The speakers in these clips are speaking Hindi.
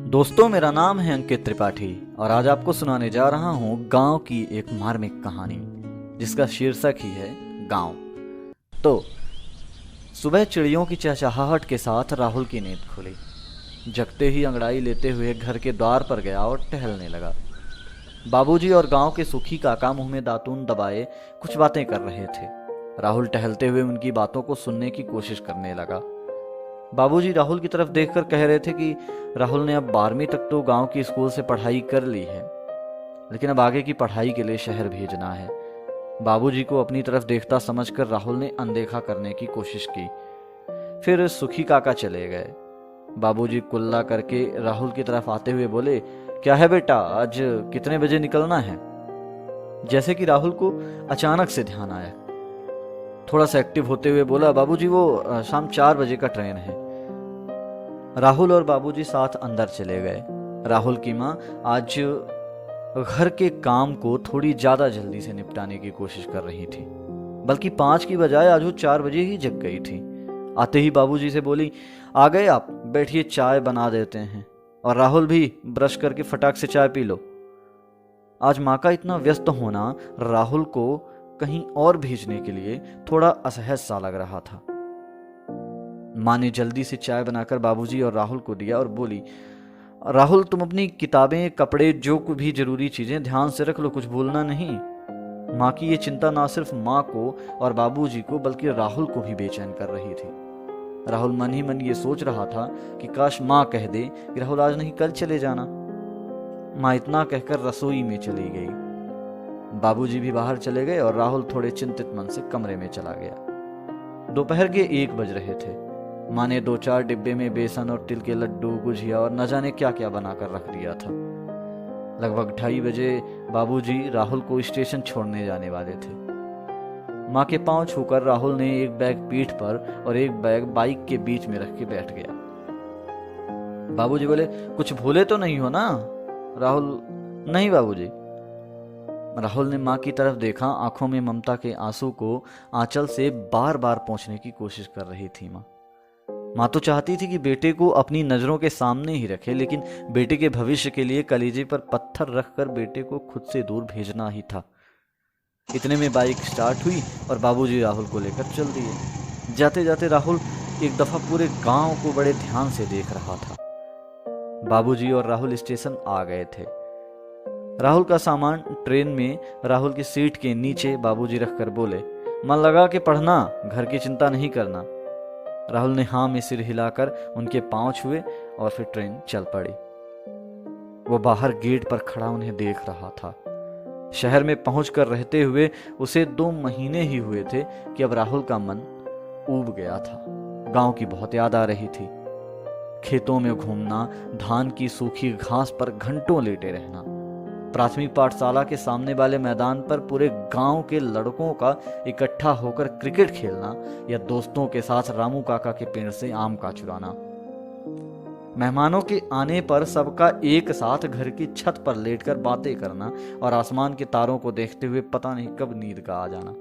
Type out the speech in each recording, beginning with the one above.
दोस्तों, मेरा नाम है अंकित त्रिपाठी और आज आपको सुनाने जा रहा हूँ गांव की एक मार्मिक कहानी जिसका शीर्षक ही है गांव। तो सुबह चिड़ियों की चहचहाहट के साथ राहुल की नींद खुली। जगते ही अंगड़ाई लेते हुए घर के द्वार पर गया और टहलने लगा। बाबूजी और गांव के सुखी काका मुंह में दातून दबाए कुछ बातें कर रहे थे। राहुल टहलते हुए उनकी बातों को सुनने की कोशिश करने लगा। बाबूजी राहुल की तरफ देखकर कह रहे थे कि राहुल ने अब 12वीं तक तो गांव की स्कूल से पढ़ाई कर ली है, लेकिन अब आगे की पढ़ाई के लिए शहर भेजना है। बाबूजी को अपनी तरफ देखता समझकर राहुल ने अनदेखा करने की कोशिश की। फिर सुखी काका चले गए। बाबूजी कुल्ला करके राहुल की तरफ आते हुए बोले, क्या है बेटा, आज कितने बजे निकलना है? जैसे कि राहुल को अचानक से ध्यान आया, थोड़ा सा एक्टिव होते हुए बोला, बाबूजी वो शाम 4 बजे का ट्रेन है। राहुल और बाबूजी साथ अंदर चले गए। राहुल की माँ आज घर के काम को थोड़ी ज्यादा जल्दी से निपटाने की कोशिश कर रही थी, बल्कि 5 की बजाय आज वो 4 बजे ही जग गई थी। आते ही बाबूजी से बोली, आ गए आप, बैठिए चाय बना देते हैं। और राहुल भी ब्रश करके फटाक से चाय पी लो। आज माँ का इतना व्यस्त होना राहुल को कहीं और भेजने के लिए थोड़ा असहज सा लग रहा था। माँ ने जल्दी से चाय बनाकर बाबूजी और राहुल को दिया और बोली, राहुल तुम अपनी किताबें, कपड़े, जो भी जरूरी चीजें ध्यान से रख लो, कुछ भूलना नहीं। माँ की ये चिंता ना सिर्फ माँ को और बाबूजी को बल्कि राहुल को भी बेचैन कर रही थी। राहुल मन ही मन ये सोच रहा था कि काश माँ कह दे कि राहुल आज नहीं कल चले जाना। माँ इतना कहकर रसोई में चली गई। बाबूजी भी बाहर चले गए और राहुल थोड़े चिंतित मन से कमरे में चला गया। दोपहर के 1 बज रहे थे। माँ ने 2-4 डिब्बे में बेसन और तिल के लड्डू, गुजिया और न जाने क्या क्या बनाकर रख दिया था। लगभग 2:30 बजे बाबूजी राहुल को स्टेशन छोड़ने जाने वाले थे। माँ के पांव छूकर राहुल ने एक बैग पीठ पर और एक बैग बाइक के बीच में रख के बैठ गया। बाबूजी बोले, कुछ भूले तो नहीं हो ना? राहुल, नहीं बाबूजी। राहुल ने माँ की तरफ देखा। आंखों में ममता के आंसू को आंचल से बार बार पोंछने की कोशिश कर रही थी माँ तो चाहती थी कि बेटे को अपनी नजरों के सामने ही रखे, लेकिन बेटे के भविष्य के लिए कलीजे पर पत्थर रखकर बेटे को खुद से दूर भेजना ही था। इतने में बाइक स्टार्ट हुई और बाबूजी राहुल को लेकर चल दिए। जाते जाते राहुल एक दफा पूरे गांव को बड़े ध्यान से देख रहा था। बाबूजी और राहुल स्टेशन आ गए थे। राहुल का सामान ट्रेन में राहुल की सीट के नीचे बाबूजी रखकर बोले, मन लगा के पढ़ना, घर की चिंता नहीं करना। राहुल ने हाँ में सिर हिलाकर उनके पांव छुए और फिर ट्रेन चल पड़ी। वो बाहर गेट पर खड़ा उन्हें देख रहा था। शहर में पहुंचकर रहते हुए उसे 2 महीने ही हुए थे कि अब राहुल का मन ऊब गया था। गांव की बहुत याद आ रही थी। खेतों में घूमना, धान की सूखी घास पर घंटों लेटे रहना, प्राथमिक पाठशाला के सामने वाले मैदान पर पूरे गांव के लड़कों का इकट्ठा होकर क्रिकेट खेलना, या दोस्तों के साथ रामू काका के पेड़ से आम का चुराना। मेहमानों के आने पर सबका एक साथ घर की छत पर लेटकर बातें करना और आसमान के तारों को देखते हुए पता नहीं कब नींद का आ जाना।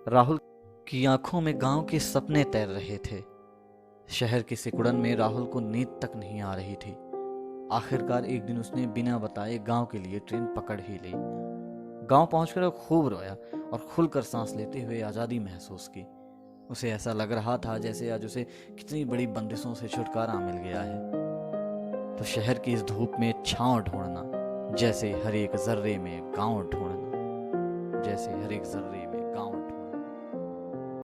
राहुल की आंखों में गांव के सपने तैर रहे थे। शहर की सिकुड़न में राहुल को नींद तक नहीं आ रही थी। आखिरकार एक दिन उसने बिना बताए गांव के लिए ट्रेन पकड़ ही ली। गांव पहुंचकर वो खूब रोया और खुलकर सांस लेते हुए आज़ादी महसूस की। उसे ऐसा लग रहा था जैसे आज उसे कितनी बड़ी बंदिशों से छुटकारा मिल गया है। तो शहर की इस धूप में छांव ढूंढना, जैसे हर एक जर्रे में गांव ढूंढना, जैसे हर एक जर्रे में